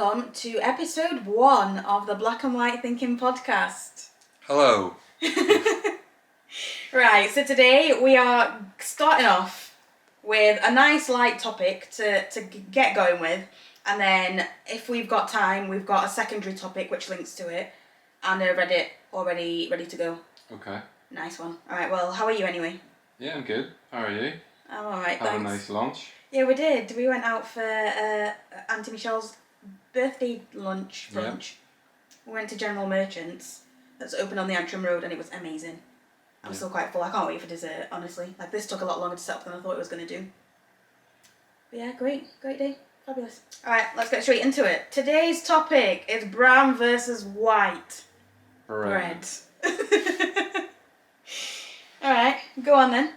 welcome to episode 1 of the Black and White Thinking podcast. Hello. Right, so today we are starting off with a nice light topic to get going with, and then if we've got time, we've got a secondary topic which links to it, and a Reddit already ready to go. Okay. Nice one. Alright, well, how are you anyway? Yeah, I'm good. How are you? I'm alright, Had thanks. a nice lunch? Yeah, we did. We went out for Auntie Michelle's birthday brunch. Yeah. We went to General Merchants that's open on the Antrim Road, and it was amazing. I'm still quite full. I can't wait for dessert, honestly. Like, this took a lot longer to set up than I thought it was going to do. But yeah, great day. Fabulous. Alright, let's get straight into it. Today's topic is brown versus white bread. Alright, go on then.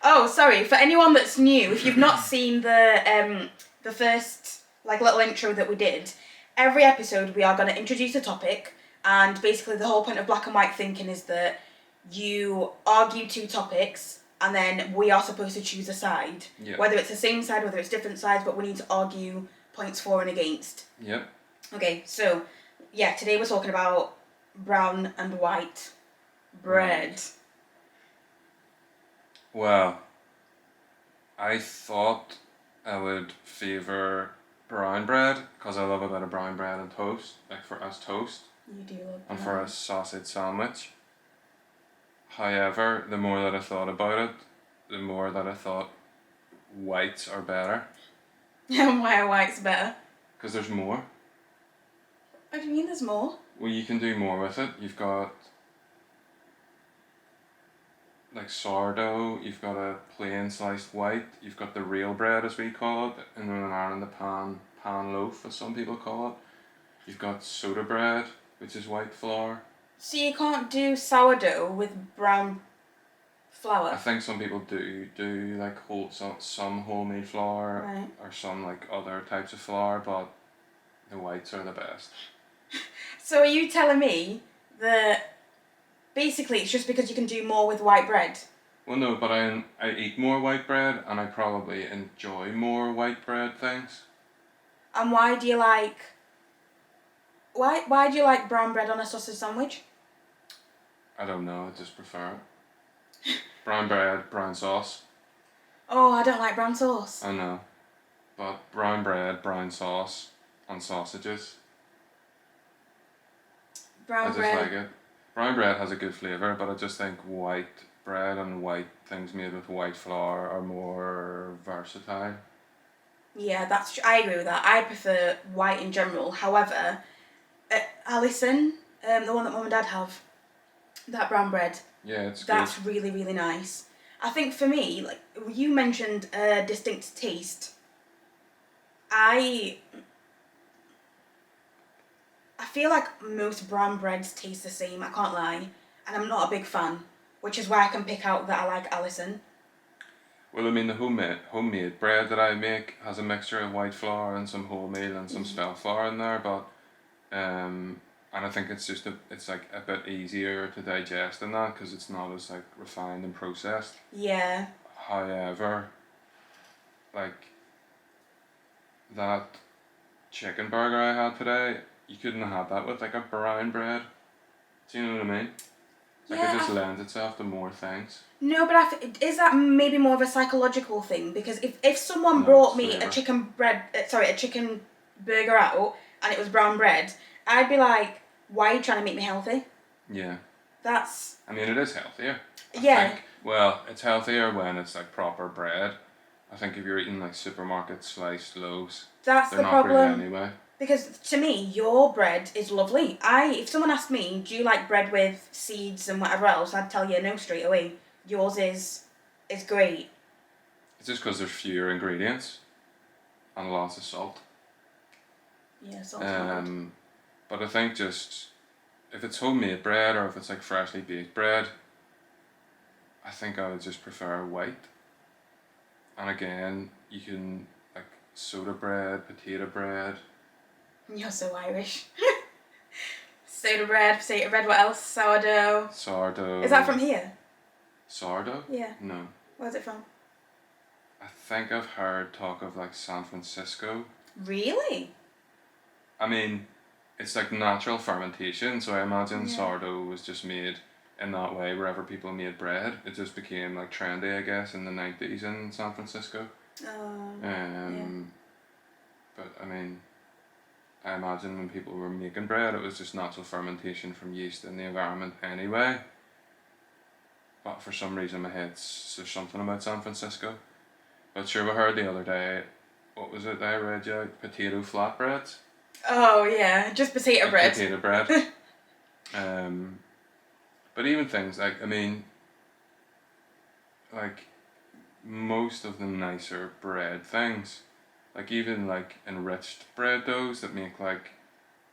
Oh, sorry, for anyone that's new, if you've not seen the first little intro that we did, every episode we are going to introduce a topic, and basically the whole point of black and white thinking is that you argue two topics and then we are supposed to choose a side. Yep. Whether it's the same side, whether it's different sides, but we need to argue points for and against. Yep. Okay, so yeah, today we're talking about brown and white bread. Right. Well, I thought I would favour brown bread because I love a bit of brown bread and toast, like for as toast. You do love and brown. for a sausage sandwich. However, the more that I thought about it, the more that I thought whites are better And why are whites better? because there's more. What do you mean there's more? Well, you can do more with it. You've got like sourdough, you've got a plain sliced white, you've got the real bread as we call it, in Northern Ireland the pan loaf as some people call it. You've got soda bread, which is white flour. So you can't do sourdough with brown flour? I think some people do like some wholemeal flour, Right. or some like other types of flour, but the whites are the best. So are you telling me that basically it's just because you can do more with white bread? Well, no, but I eat more white bread and I probably enjoy more white bread things. And why do you like brown bread on a sausage sandwich? I don't know, I just prefer it. Brown bread, brown sauce. Oh, I don't like brown sauce. I know. But brown bread, brown sauce, and sausages. Brown I just bread. like it. Brown bread has a good flavour, but I just think white bread and white things made with white flour are more versatile. Yeah, I agree with that. I prefer white in general. However, Alison, the one that Mum and Dad have, that brown bread, Yeah, it's that's good. really, really nice. I think for me, like you mentioned, distinct taste. I feel like most brown breads taste the same, I can't lie. And I'm not a big fan, which is why I can pick out that I like Alison. Well, I mean, the homemade bread that I make has a mixture of white flour and some wholemeal and some spelt flour in there, but and I think it's it's like a bit easier to digest than that because it's not as like refined and processed. Yeah. However, like that chicken burger I had today, you couldn't have had that with like a brown bread. Do you know what I mean? Like Yeah, it just lends itself to more things. No, but is that maybe more of a psychological thing? Because if someone No, brought it's me flavour. a chicken burger out and it was brown bread, I'd be like, why are you trying to make me healthy? Yeah. That's... I mean, it is healthier. Yeah. Well, it's healthier when it's like proper bread. I think if you're eating like supermarket sliced loaves, That's they're the not problem. great anyway. Because to me, your bread is lovely. If someone asked me, do you like bread with seeds and whatever else, I'd tell you no straight away. Yours is great. It's just because there's fewer ingredients and lots of salt. Yeah, salt's not good. But I think just if it's homemade bread or if it's like freshly baked bread, I think I would just prefer white. And again, you can like soda bread, potato bread. You're so Irish. Soda bread, potato bread, what else? Sourdough. Sourdough. Is that from here? Sourdough? Yeah. No. Where's it from? I think I've heard talk of like San Francisco. Really? I mean, it's like natural fermentation, so I imagine Yeah. sourdough was just made in that way wherever people made bread. It just became like trendy, I guess, in the 90s in San Francisco. But I mean, I imagine when people were making bread, it was just natural fermentation from yeast in the environment anyway. But for some reason, my head's there's something about San Francisco. But sure, we heard the other day, what was it? I read you potato flatbreads. Oh yeah, just potato bread. Potato bread. But even things like, I mean, like most of the nicer bread things, like even like enriched bread doughs that make like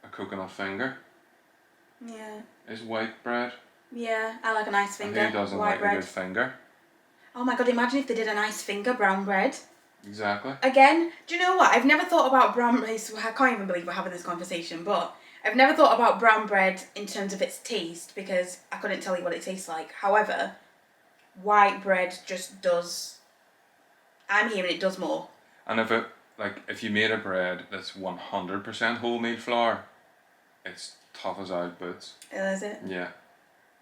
a coconut finger, Yeah. is white bread. Yeah, I like a nice finger. And who doesn't white like bread. a good finger? Oh my god, imagine if they did a nice finger brown bread. Exactly. Again, do you know what? I've never thought about brown bread. I can't even believe we're having this conversation, but I've never thought about brown bread in terms of its taste because I couldn't tell you what it tastes like. However, white bread just does. I'm hearing it does more. And if you made a bread that's 100% wholemeal flour, it's tough as out boots. Is it? Yeah.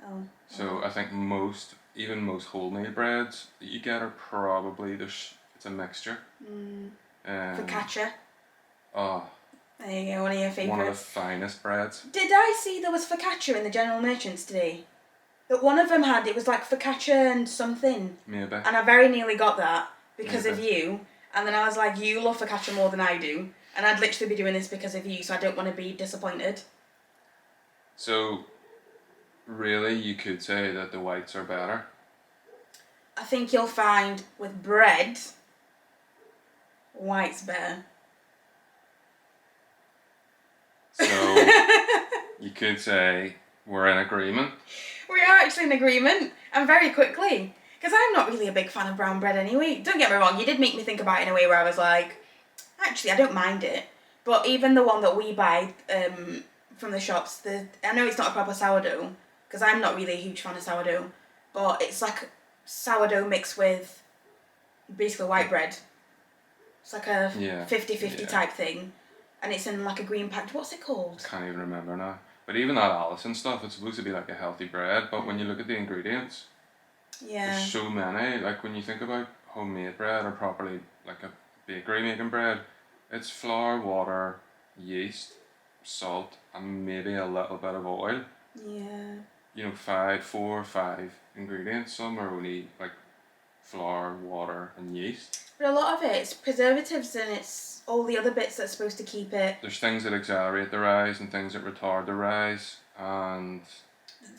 Oh. So I think most wholemeal breads that you get are probably it's a mixture. Focaccia. Oh. There you go, one of your favourites. One of the finest breads. Did I see there was focaccia in the general merchants today? That one of them had, it was like focaccia and something. Maybe. And I very nearly got that because Maybe. of you. And then I was like, you love focaccia more than I do. And I'd literally be doing this because of you, so I don't want to be disappointed. So, really, you could say that the whites are better. I think you'll find with bread, white's better. So, you could say we're in agreement. We are actually in agreement, and very quickly. Because I'm not really a big fan of brown bread anyway. Don't get me wrong, you did make me think about it in a way where I was like, actually, I don't mind it. But even the one that we buy from the shops, I know it's not a proper sourdough, because I'm not really a huge fan of sourdough, but it's like sourdough mixed with basically white bread. It's like a 50-50 type thing. And it's in like a green package. What's it called? I can't even remember now. But even that Allison stuff, it's supposed to be like a healthy bread, but when you look at the ingredients, there's so many. Like when you think about homemade bread or properly like a bakery making bread, it's flour, water, yeast, salt, and maybe a little bit of oil. Yeah. You know, 4 or 5 ingredients. Some are only like flour, water, and yeast. But a lot of it's preservatives and it's all the other bits that's supposed to keep it. There's things that accelerate the rise and things that retard the rise, and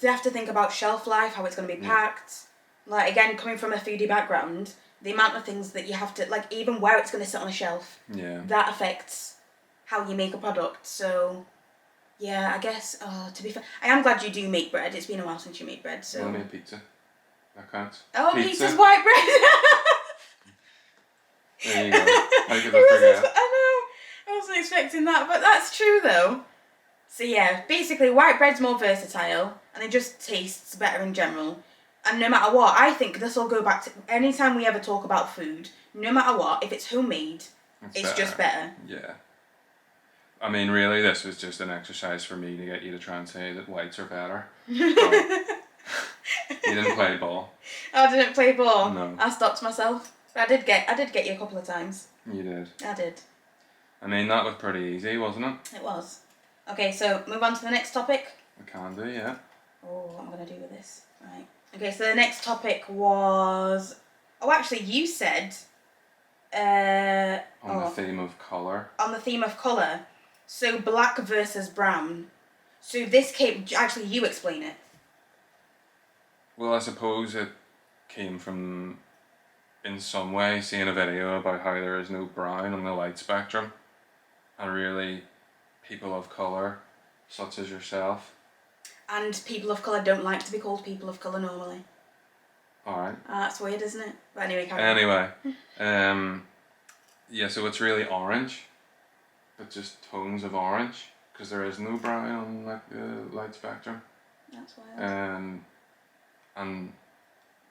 they have to think about shelf life, how it's going to be packed. Like again, coming from a foodie background, the amount of things that you have to like, even where it's going to sit on a shelf. Yeah. That affects how you make a product. So, yeah, I guess. To be fair, I am glad you do make bread. It's been a while since you made bread. So. Well, I made pizza. That counts. Oh, pizza's white bread. There you go. How could I forget? I know. I wasn't expecting that, but that's true though. So yeah, basically white bread's more versatile and it just tastes better in general. And no matter what, I think this will go back to anytime we ever talk about food, no matter what, if it's homemade, it's just better. Yeah. I mean, really, this was just an exercise for me to get you to try and say that whites are better. You didn't play ball. I didn't play ball. No. I stopped myself. But I did get you a couple of times. You did. I did. I mean, that was pretty easy, wasn't it? It was. Okay, so move on to the next topic. I can do, yeah. Oh, what am I going to do with this? Right. Okay, so the next topic was... Oh, actually, you said... On the theme of colour. On the theme of colour. So, black versus brown. So this came... Actually, you explain it. Well, I suppose it came from... in some way, seeing a video about how there is no brown on the light spectrum, and really, people of colour, such as yourself. And people of colour don't like to be called people of colour normally. Alright. That's weird, isn't it? But anyway, yeah, so it's really orange, but just tones of orange, because there is no brown on like the light spectrum. That's wild.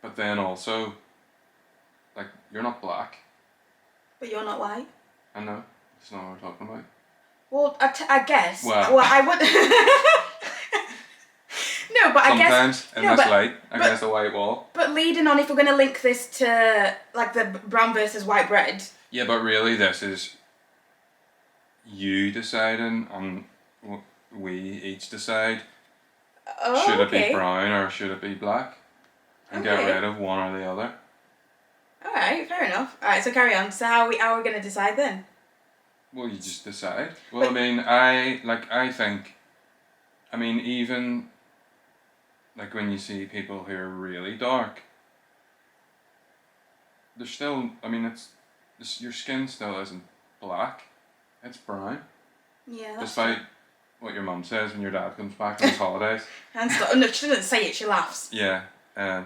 But then also, like, you're not black. But you're not white. I know. That's not what we're talking about. Well, I guess. Well. I would. No, but I guess. Sometimes in this light against the white wall. But leading on, if we're going to link this to like the brown versus white bread. Yeah, but really, this is you deciding, and we each decide. Oh, should it be brown or should it be black? And get rid of one or the other. Alright, fair enough. Alright, so carry on. So how are we going to decide then? Well, you just decide. Well, I mean, I think, even, like when you see people who are really dark, they're still, your skin still isn't black, it's brown. Yeah, that's Despite what your mum says when your dad comes back on his holidays. And no, she doesn't say it, she laughs. Yeah,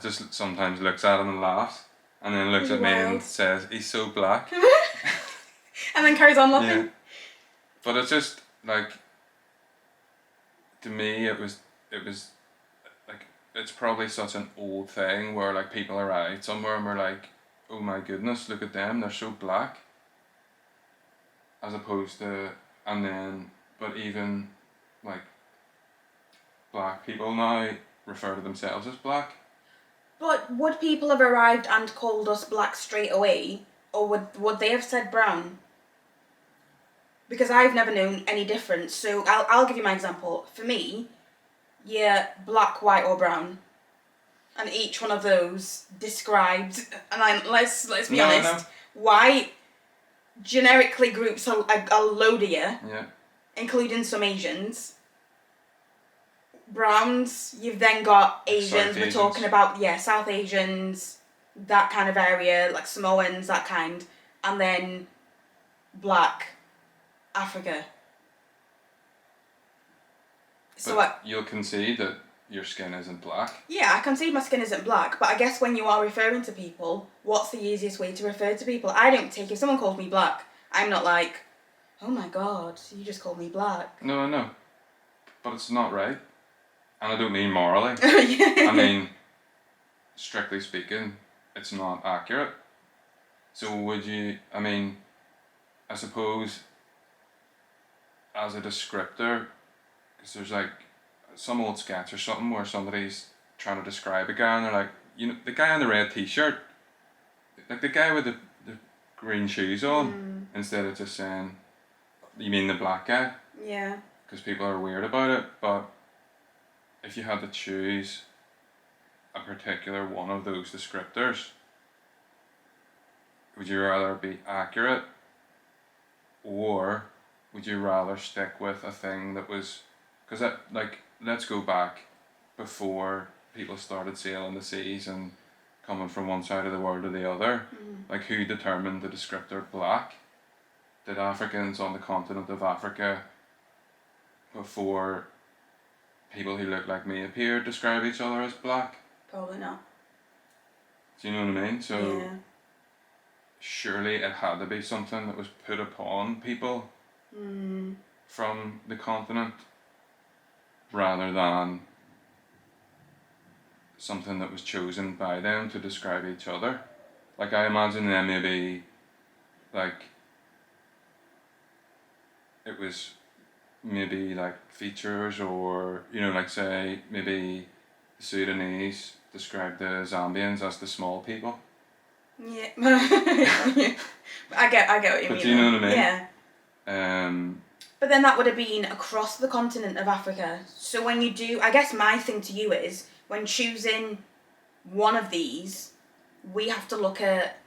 just sometimes looks at him and laughs, and then looks at me and says, he's so black. And then carries on laughing. Yeah. But it's just, like, to me it was like, it's probably such an old thing where, like, people arrive somewhere and we're like, oh my goodness, look at them, they're so black. As opposed to, but even, like, black people now refer to themselves as black. But would people have arrived and called us black straight away? Or would they have said brown? Because I've never known any difference. So I'll give you my example. For me, yeah, black, white or brown. And each one of those described, and let's be honest, white generically groups a load of you. Yeah. Including some Asians. Browns, you've then got Asians, we're talking about, South Asians, that kind of area, like Samoans, that kind. And then black, Africa. But you'll concede that your skin isn't black? Yeah, I concede my skin isn't black, but I guess when you are referring to people, what's the easiest way to refer to people? I don't take, if someone calls me black, I'm not like, oh my god, you just called me black. No, I know. But it's not right. And I don't mean morally. Yeah. I mean, strictly speaking, it's not accurate. So would you, I suppose, as a descriptor, because there's like some old sketch or something where somebody's trying to describe a guy and they're like, the guy in the red t-shirt, like the guy with the green shoes on, instead of just saying, you mean the black guy? Yeah. Because people are weird about it, but if you had to choose a particular one of those descriptors, would you rather be accurate, or would you rather stick with a thing that was, because let's go back before people started sailing the seas and coming from one side of the world to the other, like who determined the descriptor black? Did Africans on the continent of Africa, before people who look like me appeared, describe each other as black? Probably not. Do you know what I mean? So yeah. Surely it had to be something that was put upon people from the continent, rather than something that was chosen by them to describe each other. Like, I imagine them maybe, like, it was maybe like features, or, like, say, maybe the Sudanese described the Zambians as the small people. Yeah. I get what you mean. But do you know what I mean? Yeah. But then that would have been across the continent of Africa. So when you do, I guess my thing to you is, when choosing one of these, we have to look at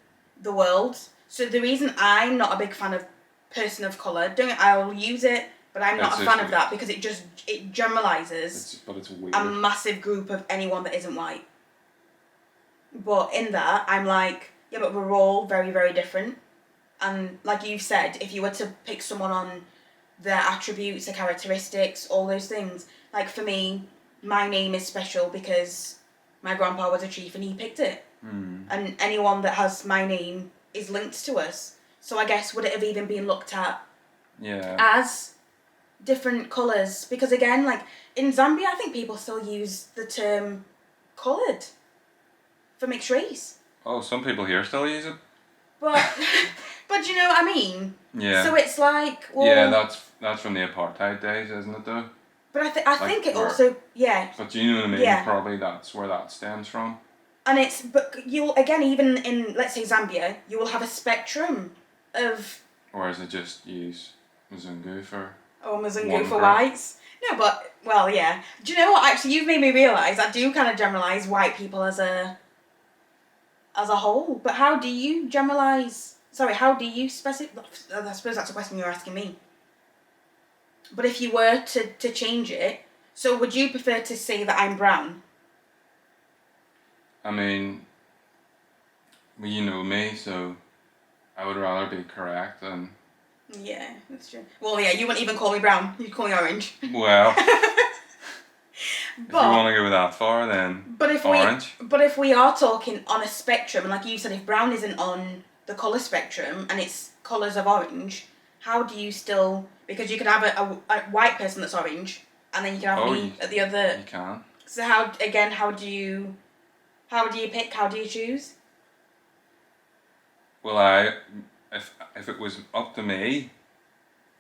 the world. So the reason I'm not a big fan of person of colour, I'll use it, but I'm not a fan of that, because it generalises it's weird. A massive group of anyone that isn't white. But in that, I'm like, yeah, but we're all very, very different. And like you've said, if you were to pick someone on their attributes, their characteristics, all those things, like for me, my name is special because my grandpa was a chief and he picked it. And anyone that has my name is linked to us. So I guess, would it have even been looked at as different colours? Because again, like in Zambia, I think people still use the term coloured for mixed race. Oh, some people here still use it. But But do you know what I mean? Yeah. So it's like, well... Yeah, that's from the apartheid days, isn't it, though? But I think it where- also... Yeah. But do you know what I mean? Yeah. Probably that's where that stems from. And it's... But you'll... Again, even in, let's say, Zambia, you will have a spectrum of... Or is it just use Mzungu for... Oh, Mzungu one for group? whites. No, but... Well, yeah. Do you know what? Actually, you've made me realise I do kind of generalise white people as a whole. But how do you generalise... Sorry, how do you specify... I suppose that's a question you're asking me. But if you were to change it, so would you prefer to say that I'm brown? I mean, well, you know me, so I would rather be correct than... Yeah, that's true. Well, yeah, you wouldn't even call me brown. You'd call me orange. Well, if you But want to go that far, then orange. But if we are talking on a spectrum, and like you said, if brown isn't on the colour spectrum and it's colours of orange, how do you still... Because you could have a white person that's orange, and then you can have me at the other... You can. So how do you pick? How do you choose? Well, if it was up to me,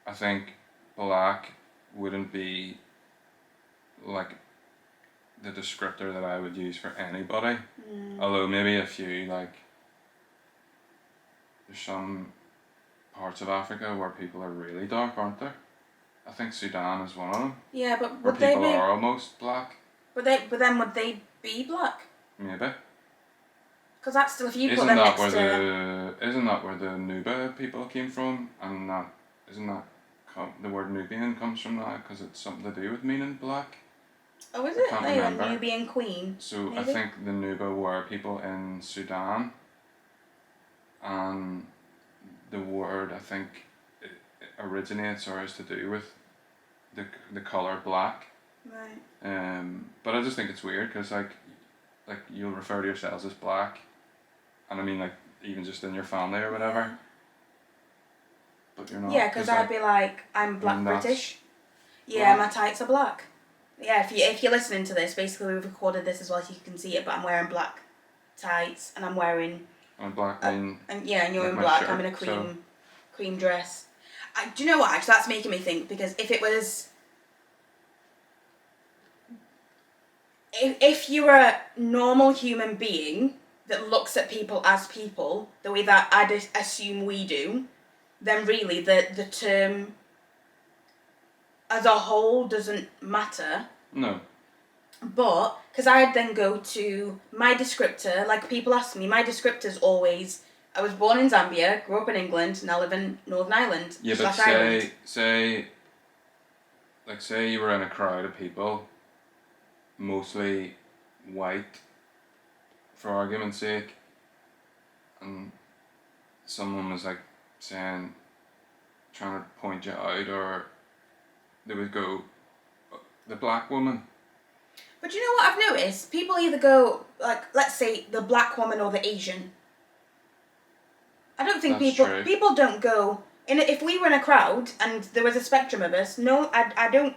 I think black wouldn't be like the descriptor that I would use for anybody. Although maybe a few, like there's some parts of Africa where people are really dark, aren't there? I think Sudan is one of them. Yeah, but Where would they people be? are almost black. But then would they be black? Maybe. Because that's still, if you put Isn't them that next where to... isn't that where the Nuba people came from? And that isn't that the word Nubian comes from that because it's something to do with meaning black. Oh, is I it? can't Oh, yeah, remember. Nubian queen. So Maybe? I think the Nuba were people in Sudan, and the word I think it originates or is to do with the color black. Right. But I just think it's weird because like you'll refer to yourselves as black, and I mean like even just in your family or whatever. Yeah. But you're not. Yeah, because I'd be like, I'm black British. Yeah, my tights are black. Yeah, if you're listening to this, basically we've recorded this as well so you can see it, but I'm wearing black tights and I'm wearing... And black mean... and you're like in my black, shirt, I'm in a so- cream dress. Do you know what, actually, that's making me think, because if it was... If you were a normal human being that looks at people as people, the way that I'd assume we do, then really the term as a whole doesn't matter. No. But, because I'd then go to my descriptor, like people ask me, my descriptor's always, I was born in Zambia, grew up in England, now live in Northern Ireland. Yeah, but say you were in a crowd of people, mostly white, for argument's sake, and someone was like saying, trying to point you out, or they would go, the black woman. But you know what I've noticed? People either go, like, let's say, the black woman or the Asian. I don't think That's true. people don't go... If we were in a crowd and there was a spectrum of us, no, I don't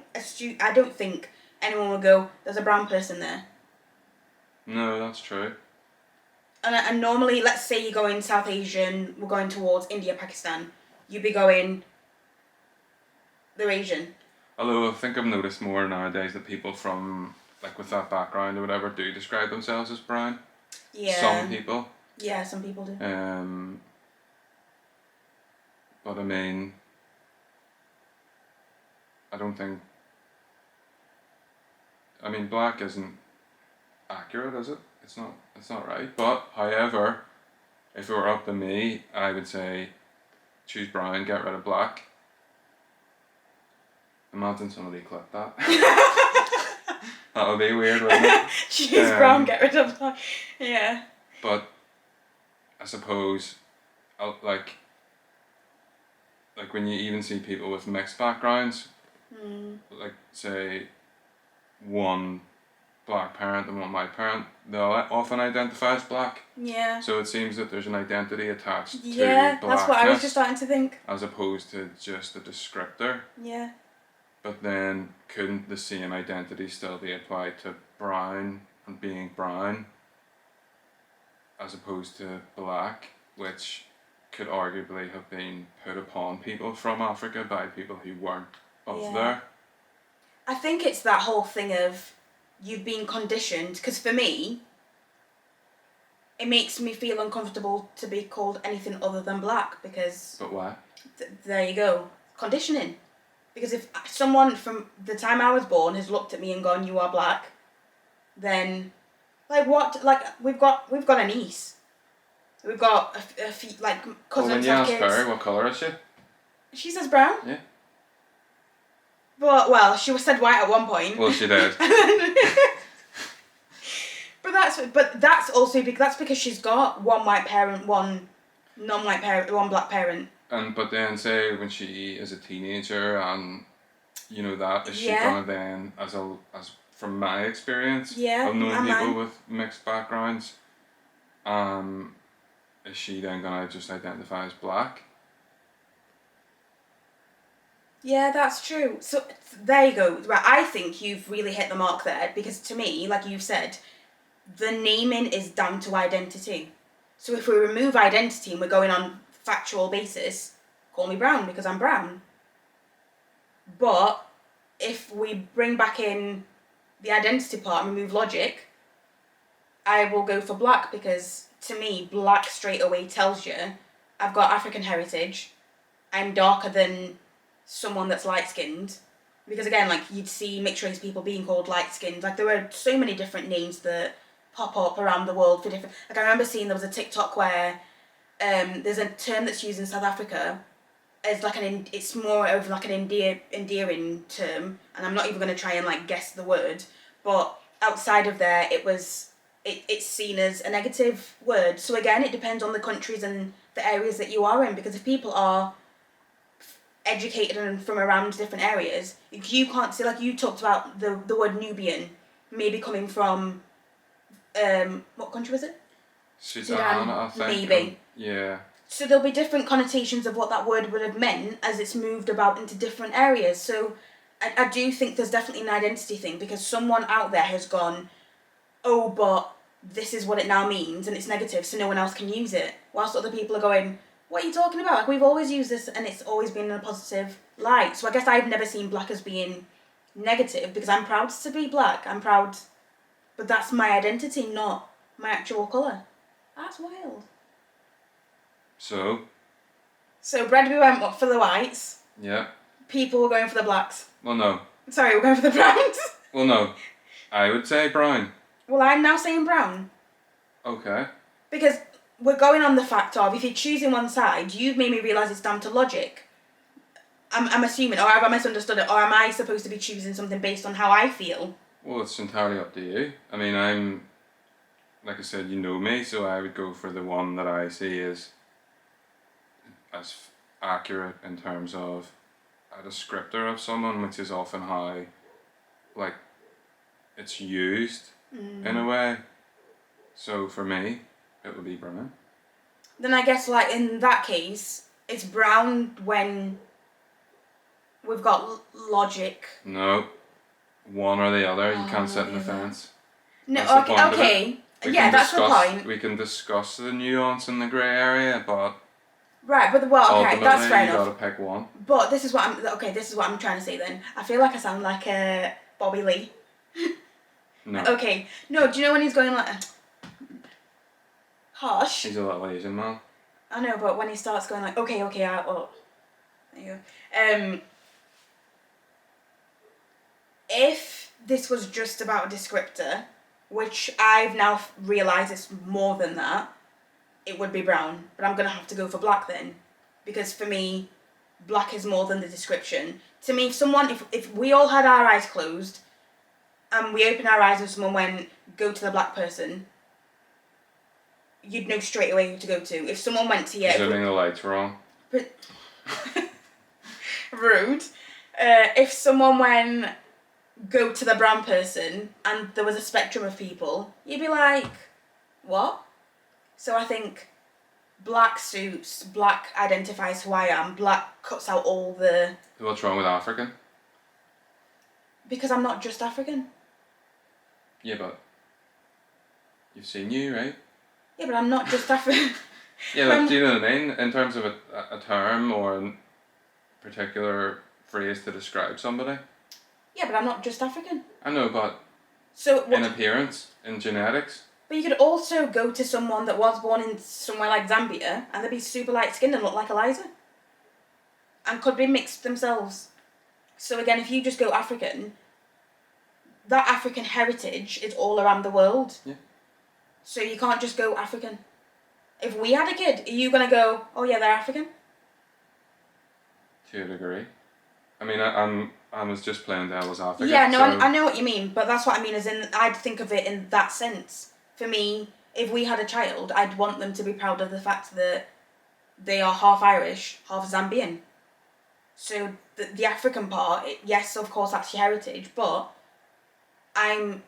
think anyone would go, there's a brown person there. No, that's true. And normally, let's say you're going South Asian, we're going towards India, Pakistan, you'd be going, they're Asian. Although I think I've noticed more nowadays that people from, like with that background or whatever, do describe themselves as brown. Yeah. Some people. Yeah, some people do. But I mean, I don't think... I mean, black isn't accurate, is it? It's not right. But, however, if it were up to me, I would say choose brown, get rid of black. Imagine somebody clip that. That would be weird, wouldn't it? Choose brown, get rid of black. Yeah. But I suppose, like when you even see people with mixed backgrounds, like say one black parent and one white parent, they'll often identify as black. Yeah. So it seems that there's an identity attached to Yeah, blackness, that's what I was just starting to think. as opposed to just a descriptor. Yeah. But then couldn't the same identity still be applied to brown and being brown as opposed to black, which could arguably have been put upon people from Africa by people who weren't of Yeah. there. I think it's that whole thing of you've been conditioned, because for me, it makes me feel uncomfortable to be called anything other than black, because But why? there you go, conditioning. Because if someone from the time I was born has looked at me and gone, "You are black," then like what? Like we've got a niece, we've got a few like cousins. Well, when you have ask kids. her, what colour is she? She says brown. Yeah. But well, she was said white at one point. Well, she did. But that's also because she's got one white parent, one non-white parent, one black parent. But then say when she is a teenager and you know that, is she gonna then as from my experience of knowing people with mixed backgrounds, is she then gonna just identify as black? Yeah, that's true. So there you go. Right, I think you've really hit the mark there, because to me, like you've said, the naming is down to identity. So if we remove identity and we're going on factual basis, call me brown because I'm brown. But if we bring back in the identity part and remove logic, I will go for black, because to me, black straight away tells you I've got African heritage, I'm darker than someone that's light-skinned. Because again, like you'd see mixed race people being called light-skinned. Like there are so many different names that pop up around the world for different. Like I remember seeing there was a TikTok where there's a term that's used in South Africa as like it's more of like an endearing term, and I'm not even going to try and like guess the word, but outside of there it's seen as a negative word. So again, it depends on the countries and the areas that you are in, because if people are educated and from around different areas, you can't see, like you talked about the word Nubian maybe coming from what country was it? Sudan, I think. Maybe. Yeah. So there'll be different connotations of what that word would have meant as it's moved about into different areas. So I do think there's definitely an identity thing, because someone out there has gone, oh, but this is what it now means and it's negative, so no one else can use it. Whilst other people are going, what are you talking about? Like, we've always used this and it's always been in a positive light. So I guess I've never seen black as being negative, because I'm proud to be black. I'm proud, but that's my identity, not my actual colour. That's wild. So Bradby went for the whites. Yeah. People were going for the blacks. Well, no. Sorry, we're going for the browns. Well, no. I would say brown. Well, I'm now saying brown. Okay. Because we're going on the fact of, if you're choosing one side, you've made me realise it's down to logic. I'm assuming, or have I misunderstood it, or am I supposed to be choosing something based on how I feel? Well, it's entirely up to you. I mean, like I said, you know me, so I would go for the one that I see as accurate in terms of a descriptor of someone, which is often how, like, it's used in a way. So for me, it would be brown. Then I guess, like, in that case, it's brown when we've got logic. No, one or the other. You can't sit in the fence. No, That's okay. Yeah, that's the point. We can discuss the nuance in the grey area, but right, but okay, that's fair enough. You gotta pick one. But this is what I'm trying to say then. I feel like I sound like Bobby Lee. No. Okay, no. Do you know when he's going like harsh? He's a little Asian man. I know, but when he starts going like, okay, there you go. If this was just about a descriptor, which I've now realised it's more than that, it would be brown. But I'm going to have to go for black then. Because for me, black is more than the description. To me, if we all had our eyes closed, and we opened our eyes and someone went, go to the black person, you'd know straight away who to go to. If someone went to Assuming the lights were on. Rude. If someone went, go to the brown person, and there was a spectrum of people, you'd be like, what? So I think black suits, black identifies who I am, black cuts out all the... What's wrong with African? Because I'm not just African. Yeah, but you've seen you, right? Yeah, but I'm not just African. Yeah, like, do you know what I mean? In terms of a term or a particular phrase to describe somebody. Yeah, but I'm not just African. I know, but So in appearance, in genetics. But you could also go to someone that was born in somewhere like Zambia and they'd be super light skinned and look like Eliza. And could be mixed themselves. So again, if you just go African, that African heritage is all around the world. Yeah. So you can't just go African. If we had a kid, are you going to go, oh yeah, they're African? To a degree. I mean, I was just playing devil's advocate. Yeah, no, so... I know what you mean, but that's what I mean, as in, I'd think of it in that sense. For me, if we had a child, I'd want them to be proud of the fact that they are half Irish, half Zambian. So the African part, yes, of course, that's your heritage, but I'm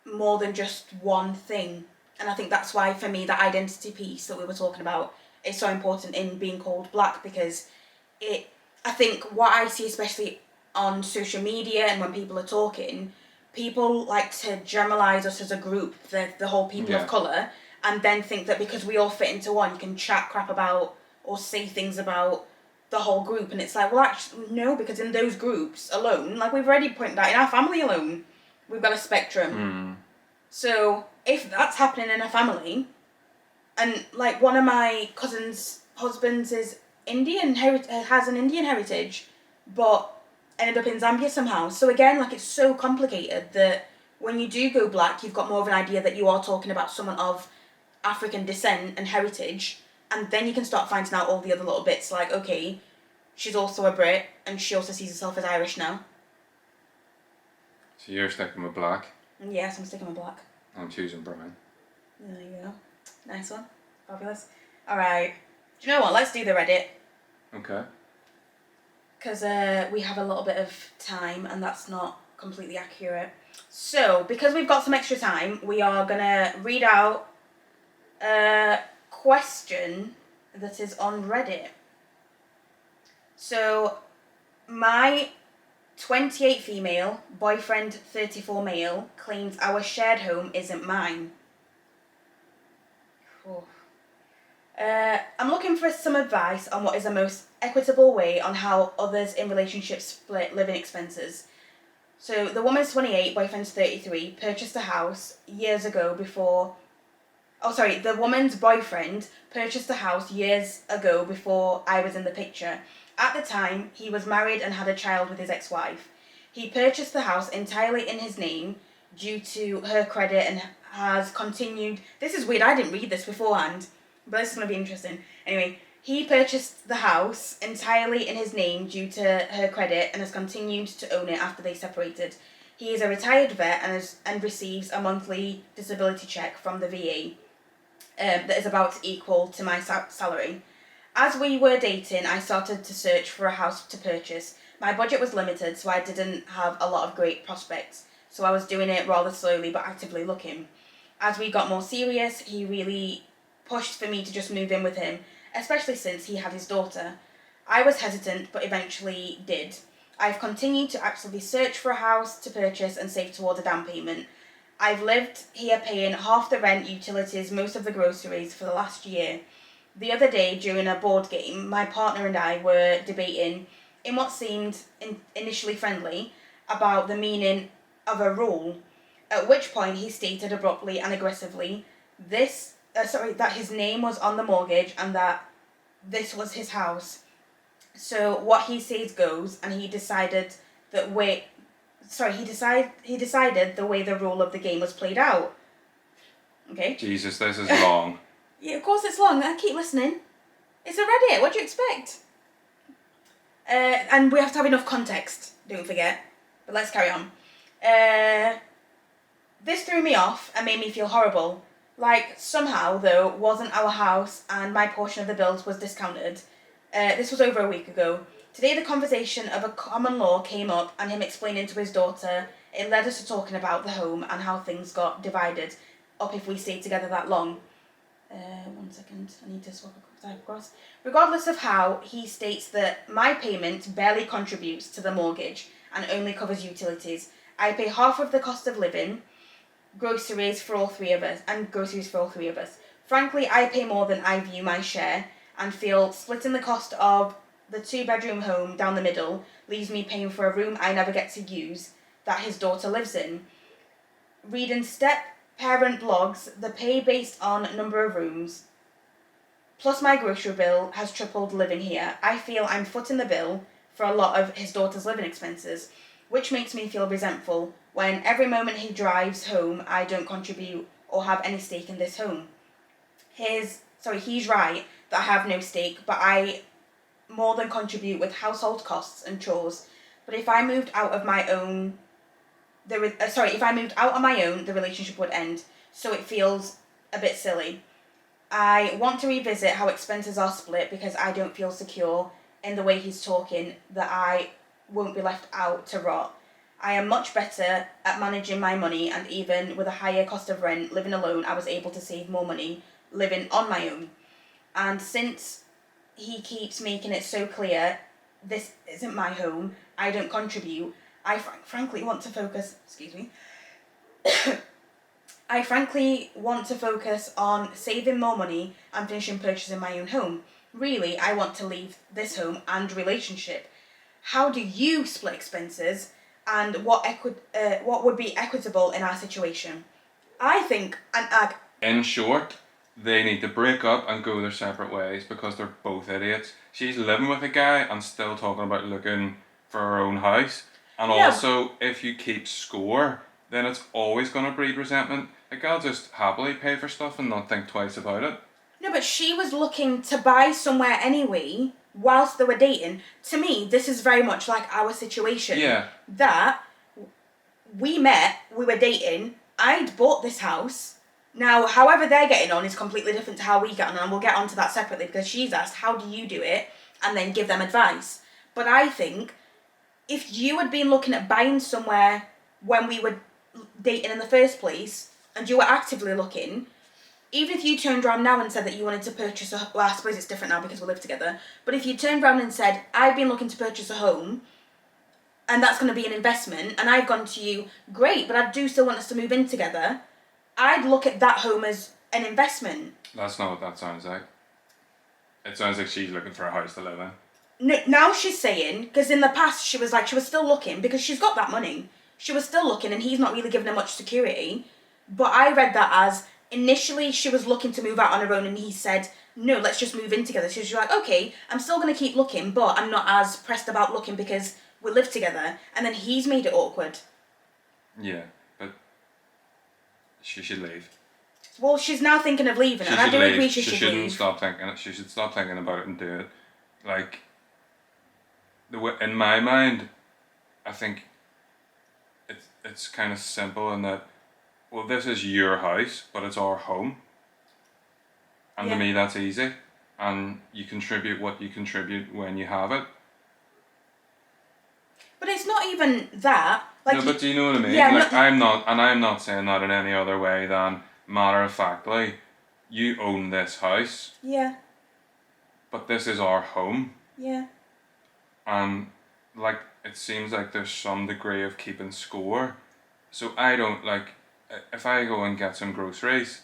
more than just one thing. And I think that's why, for me, that identity piece that we were talking about is so important in being called black, because I think what I see, especially on social media and when people are talking, people like to generalise us as a group, the whole people of colour, and then think that because we all fit into one, you can chat crap about or say things about the whole group. And it's like, well, actually, no, because in those groups alone, like we've already pointed out, in our family alone, we've got a spectrum. So if that's happening in a family, and like one of my cousin's husbands is Indian, has an Indian heritage, but ended up in Zambia somehow. So again, like it's so complicated that when you do go black, you've got more of an idea that you are talking about someone of African descent and heritage, and then you can start finding out all the other little bits, like, okay, she's also a Brit, and she also sees herself as Irish now. So you're sticking with black? Yes, I'm sticking with black. I'm choosing brown. There you go. Nice one. Fabulous. Alright. Do you know what? Let's do the Reddit. Okay. Because we have a little bit of time, and that's not completely accurate. So, because we've got some extra time, we are going to read out a question that is on Reddit. So, my 28 female, boyfriend 34 male, claims our shared home isn't mine. Oh. I'm looking for some advice on what is the most equitable way on how others in relationships split living expenses. So the woman's 28, boyfriend's 33, purchased a house years ago before... the woman's boyfriend purchased a house years ago before I was in the picture. At the time, he was married and had a child with his ex-wife. He purchased the house entirely in his name due to her credit and has continued... This is weird, I didn't read this beforehand, but this is going to be interesting. Anyway, he purchased the house entirely in his name due to her credit and has continued to own it after they separated. He is a retired vet and receives a monthly disability check from the VA that is about to equal to my salary. As we were dating, I started to search for a house to purchase. My budget was limited, so I didn't have a lot of great prospects, so I was doing it rather slowly but actively looking. As we got more serious, he really pushed for me to just move in with him, especially since he had his daughter. I was hesitant, but eventually did. I've continued to actively search for a house to purchase and save towards a down payment. I've lived here paying half the rent, utilities, most of the groceries for the last year. The other day, during a board game, my partner and I were debating, in what seemed initially friendly, about the meaning of a rule, at which point he stated abruptly and aggressively that his name was on the mortgage and that this was his house. So what he says goes, and he decided the way the rule of the game was played out. Okay? Jesus, this is long. Yeah, of course it's long. I keep listening. It's a Reddit. What do you expect? And we have to have enough context, don't forget. But let's carry on. This threw me off and made me feel horrible. Like, somehow, though, wasn't our house and my portion of the bills was discounted. This was over a week ago. Today the conversation of a common law came up and him explaining to his daughter. It led us to talking about the home and how things got divided up if we stayed together that long. 1 second, I need to swap across. Regardless of how, he states that my payment barely contributes to the mortgage and only covers utilities. I pay half of the cost of living, groceries for all three of us. Frankly, I pay more than I view my share and feel splitting the cost of the 2-bedroom home down the middle leaves me paying for a room I never get to use that his daughter lives in. Reading step-parent blogs, the pay based on number of rooms, plus my grocery bill has tripled living here. I feel I'm footing the bill for a lot of his daughter's living expenses, which makes me feel resentful when every moment he drives home I don't contribute or have any stake in this home. He's right that I have no stake, but I more than contribute with household costs and chores. But if I moved out on my own, the relationship would end. So it feels a bit silly. I want to revisit how expenses are split because I don't feel secure in the way he's talking that I won't be left out to rot. I am much better at managing my money, and even with a higher cost of rent, living alone, I was able to save more money living on my own. And since he keeps making it so clear, this isn't my home, I don't contribute, I frankly want to focus, I frankly want to focus on saving more money and finishing purchasing my own home. Really, I want to leave this home and relationship. How do you split expenses, and what would be equitable in our situation? I think In short, they need to break up and go their separate ways because they're both idiots. She's living with a guy and still talking about looking for her own house. And also, if you keep score, then it's always going to breed resentment. Like, I'll just happily pay for stuff and not think twice about it. No, but she was looking to buy somewhere anyway whilst they were dating. To me, this is very much like our situation. Yeah. That we met, we were dating, I'd bought this house. Now, however they're getting on is completely different to how we get on, and we'll get onto that separately because she's asked, how do you do it? And then give them advice. But I think if you had been looking at buying somewhere when we were dating in the first place, and you were actively looking, even if you turned around now and said that you wanted to purchase well, I suppose it's different now because we live together, but if you turned around and said, I've been looking to purchase a home, and that's going to be an investment, and I've gone to you, great, but I do still want us to move in together, I'd look at that home as an investment. That's not what that sounds like. It sounds like she's looking for a house to live in. No, now she's saying, because in the past she was still looking, because she's got that money. She was still looking, and he's not really giving her much security. But I read that as, initially she was looking to move out on her own, and he said, no, let's just move in together. So she's like, okay, I'm still going to keep looking, but I'm not as pressed about looking because we live together. And then he's made it awkward. Yeah, but she should leave. Well, she's now thinking of leaving, and I do agree she should shouldn't leave. Stop thinking it. She should stop thinking about it and do it. Like, in my mind, I think it's kind of simple in that, well, this is your house, but it's our home. And to me, that's easy. And you contribute what you contribute when you have it. But it's not even that. No, but do you know what I mean? Yeah, like, I'm not saying that in any other way than matter of factly, you own this house. Yeah. But this is our home. Yeah. And like, it seems like there's some degree of keeping score. So I don't, like, if I go and get some groceries,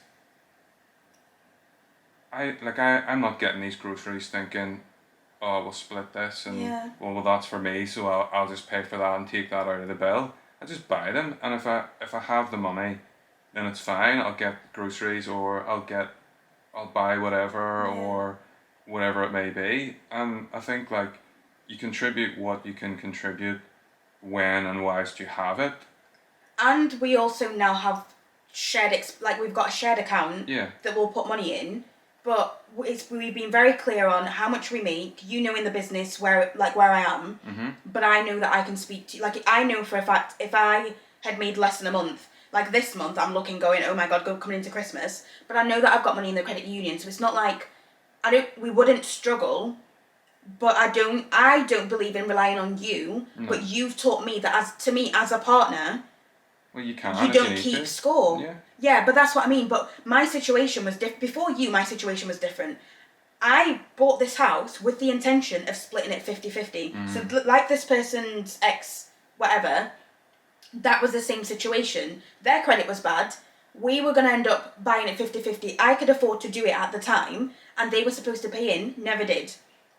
I'm not getting these groceries thinking, oh, we'll split this and well that's for me, so I'll just pay for that and take that out of the bill. I just buy them, and if I have the money, then it's fine. I'll get groceries, or I'll buy whatever or whatever it may be. And I think, like, you contribute what you can contribute when and whilst you have it. And we also now have we've got a shared account that we'll put money in, but we've been very clear on how much we make. You know, in the business where I am, but I know that I can speak to you. Like, I know for a fact if I had made less than a month, like this month, I'm looking going, oh my god, coming into Christmas. But I know that I've got money in the credit union, so it's not like we wouldn't struggle. But I don't believe in relying on you. No. But you've taught me that as a partner. Well, you can. You don't keep score. Yeah. Yeah, but that's what I mean. But my situation was before you. My situation was different. I bought this house with the intention of splitting it 50-50. So like this person's ex, whatever, that was the same situation. Their credit was bad. we were going to end up buying it 50-50. I could afford to do it at the time, and they were supposed to pay in, never did.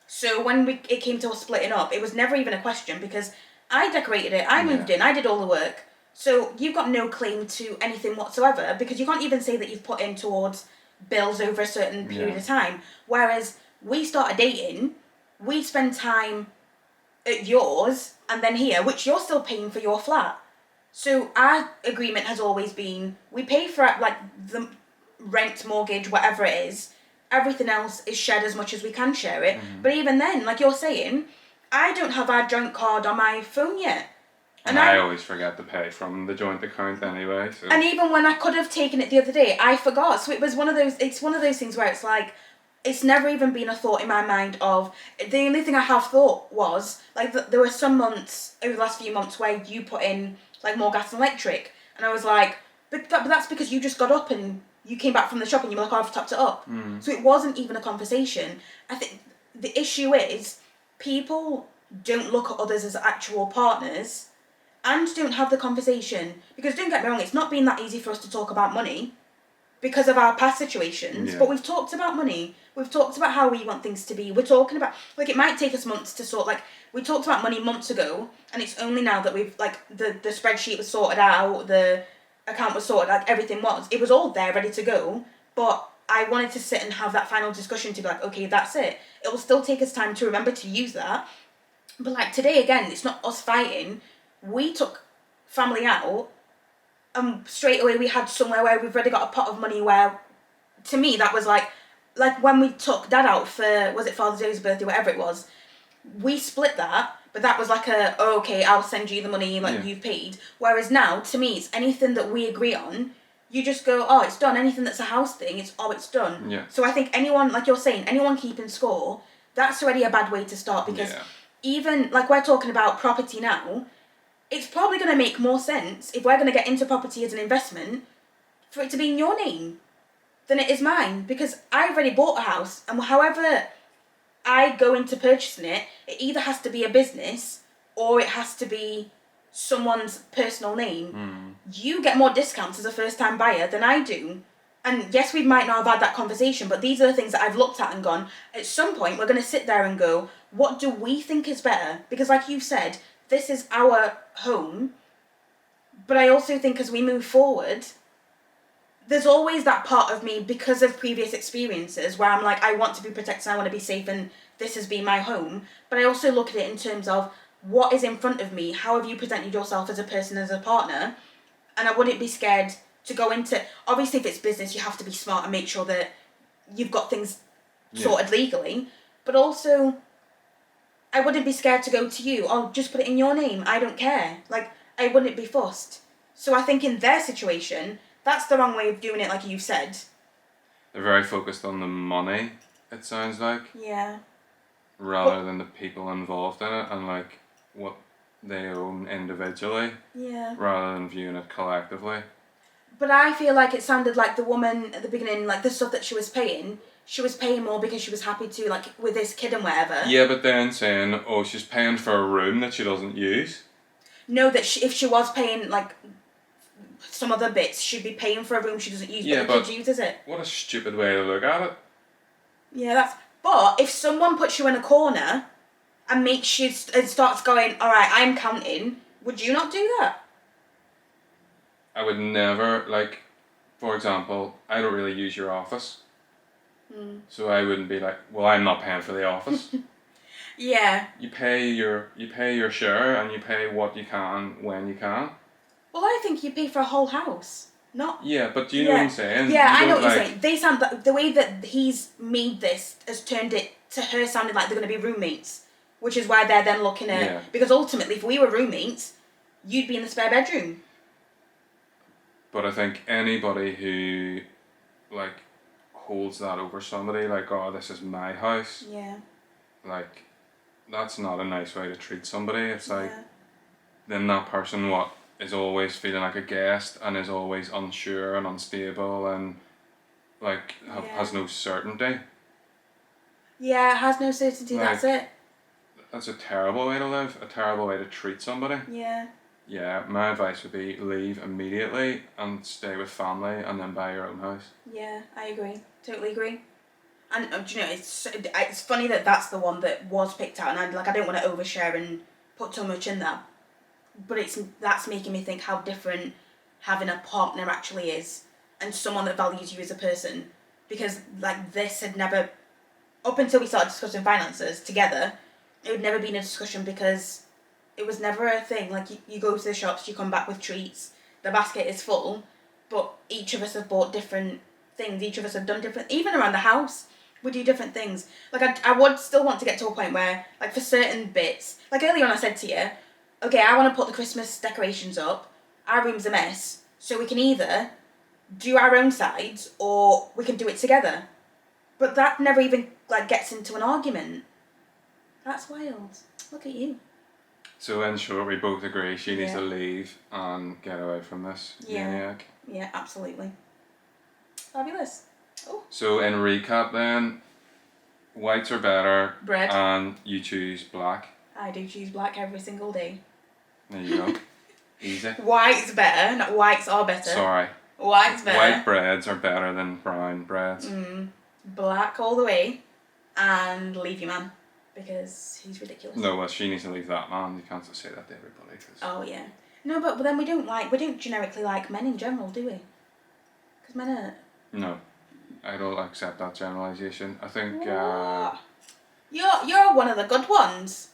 So when it came to us splitting up, it was never even a question because I decorated it, I moved in, I did all the work. So you've got no claim to anything whatsoever because you can't even say that you've put in towards bills over a certain period of time. Whereas we started dating, we spend time at yours and then here, which you're still paying for your flat. So our agreement has always been, we pay for like the rent, mortgage, whatever it is. Everything else is shared as much as we can share it. But even then, like you're saying, I don't have our joint card on my phone yet. And I always forget to pay from the joint account anyway. So. And even when I could have taken it the other day, I forgot. So it's one of those things where it's like, it's never even been a thought in my mind of, the only thing I have thought was, like, there were some months, over the last few months, where you put in, like, more gas and electric. And I was like, but that's because you just got up and you came back from the shop and you were like, oh, I've topped it up. So it wasn't even a conversation. I think the issue is, people don't look at others as actual partners and don't have the conversation. Because don't get me wrong, it's not been that easy for us to talk about money because of our past situations, but we've talked about money. We've talked about how we want things to be. We're talking about, like, it might take us months to sort, like, we talked about money months ago, and it's only now that we've, like, the spreadsheet was sorted out, the account was sorted, like, everything was. It was all there, ready to go, but I wanted to sit and have that final discussion to be like, okay, that's it. It will still take us time to remember to use that. But, like, today, again, it's not us fighting. We took family out, and straight away we had somewhere where we've already got a pot of money where, to me, that was like when we took Dad out for, was it Father's Day, his birthday, whatever it was, we split that, but that was like oh, okay, I'll send you the money, like, you've paid. Whereas now, to me, it's anything that we agree on, you just go, oh, it's done. Anything that's a house thing, it's done. Yeah. So I think anyone, like you're saying, anyone keeping score, that's already a bad way to start because even, like, we're talking about property now, it's probably going to make more sense if we're going to get into property as an investment for it to be in your name than it is mine, because I've already bought a house, and however I go into purchasing it, it either has to be a business or it has to be someone's personal name. You get more discounts as a first-time buyer than I do. And yes, we might not have had that conversation, but these are the things that I've looked at and gone, at some point we're going to sit there and go, what do we think is better? Because like you said, this is our home, but I also think as we move forward, there's always that part of me, because of previous experiences, where I'm like, I want to be protected, I want to be safe, and this has been my home. But I also look at it in terms of, what is in front of me? How have you presented yourself as a person, as a partner? And I wouldn't be scared to go into, obviously if it's business, you have to be smart and make sure that you've got things sorted legally. But also, I wouldn't be scared to go to you, oh, just put it in your name, I don't care. Like, I wouldn't be fussed. So I think in their situation, that's the wrong way of doing it, like you've said. They're very focused on the money, it sounds like. Yeah. Rather than the people involved in it and, like, what they own individually. Yeah. Rather than viewing it collectively. But I feel like it sounded like the woman at the beginning, like the stuff that she was paying more because she was happy to, like, with this kid and whatever. Yeah, but then saying, oh, she's paying for a room that she doesn't use. No, that if she was paying, like, some other bits, she'd be paying for a room she doesn't use, but the kid uses it. What a stupid way to look at it. Yeah, but if someone puts you in a corner and makes you, and starts going, alright, I'm counting, would you not do that? I would never, like, for example, I don't really use your office. So I wouldn't be like, well, I'm not paying for the office. Yeah. You pay your share and you pay what you can when you can. Well, I think you pay for a whole house, not... Yeah, but do you know what I'm saying? Yeah, I know what you're saying. They sound, the way that he's made this has turned it to her sounding like they're going to be roommates, which is why they're then looking at... Yeah. Because ultimately, if we were roommates, you'd be in the spare bedroom. But I think anybody who, like, holds that over somebody, like, oh, this is my house. Yeah. Like, that's not a nice way to treat somebody. It's like, then that person, is always feeling like a guest and is always unsure and unstable and, like, has no certainty. Yeah, has no certainty, like, that's it. That's a terrible way to live, a terrible way to treat somebody. Yeah. Yeah, my advice would be leave immediately and stay with family and then buy your own house. Yeah, I agree. Totally agree. And do you know, it's funny that that's the one that was picked out, and I don't want to overshare and put too much in that, but that's making me think how different having a partner actually is, and someone that values you as a person, because like this had never, up until we started discussing finances together, it would never been a discussion because it was never a thing. Like you go to the shops, you come back with treats, the basket is full, but each of us have bought different things. Each of us have done different, even around the house, we do different things. Like I would still want to get to a point where, like for certain bits, like earlier on I said to you, okay, I want to put the Christmas decorations up, our room's a mess, so we can either do our own sides or we can do it together. But that never even like gets into an argument. That's wild. Look at you. So in short, we both agree she needs Yeah. to leave and get away from this maniac. Yeah, absolutely. Fabulous. Oh. So in recap then, whites are better. Bread. And you choose black. I do choose black every single day. There you go. Easy. White's better, not whites are better. Sorry. White's better. White breads are better than brown breads. Black all the way, and leave your man, because he's ridiculous. No, well, she needs to leave that man. You can't just say that to everybody. Oh yeah. No, but then we don't generically like men in general, do we? Because men are... No, I don't accept that generalisation. I think... What? You're one of the good ones.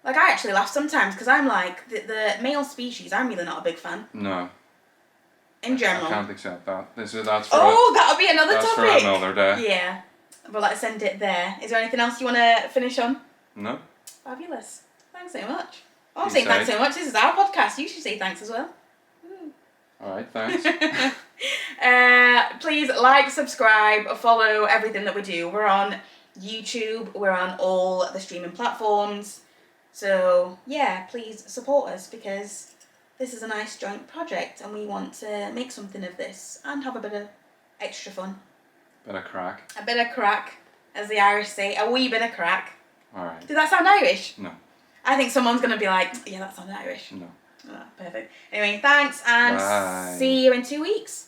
Like, I actually laugh sometimes, because I'm like, the male species, I'm really not a big fan. No. In general. I can't accept that. That's for that'll be another that's topic. for another day. Yeah. But let's end it there. Is there anything else you want to finish on? No. Fabulous. Thanks so much. Oh, I'm You saying say. thanks so much. This is our podcast. You should say thanks as well. Alright, thanks. Please like, subscribe, follow everything that we do. We're on YouTube. We're on all the streaming platforms. So, yeah, please support us, because this is a nice joint project and we want to make something of this and have a bit of extra fun. Bit of crack. A bit of crack, as the Irish say. A wee bit of crack. Alright. Did that sound Irish? No. I think someone's going to be like, yeah, that sounds Irish. No. Oh, perfect. Anyway, thanks, and Bye. see you in 2 weeks.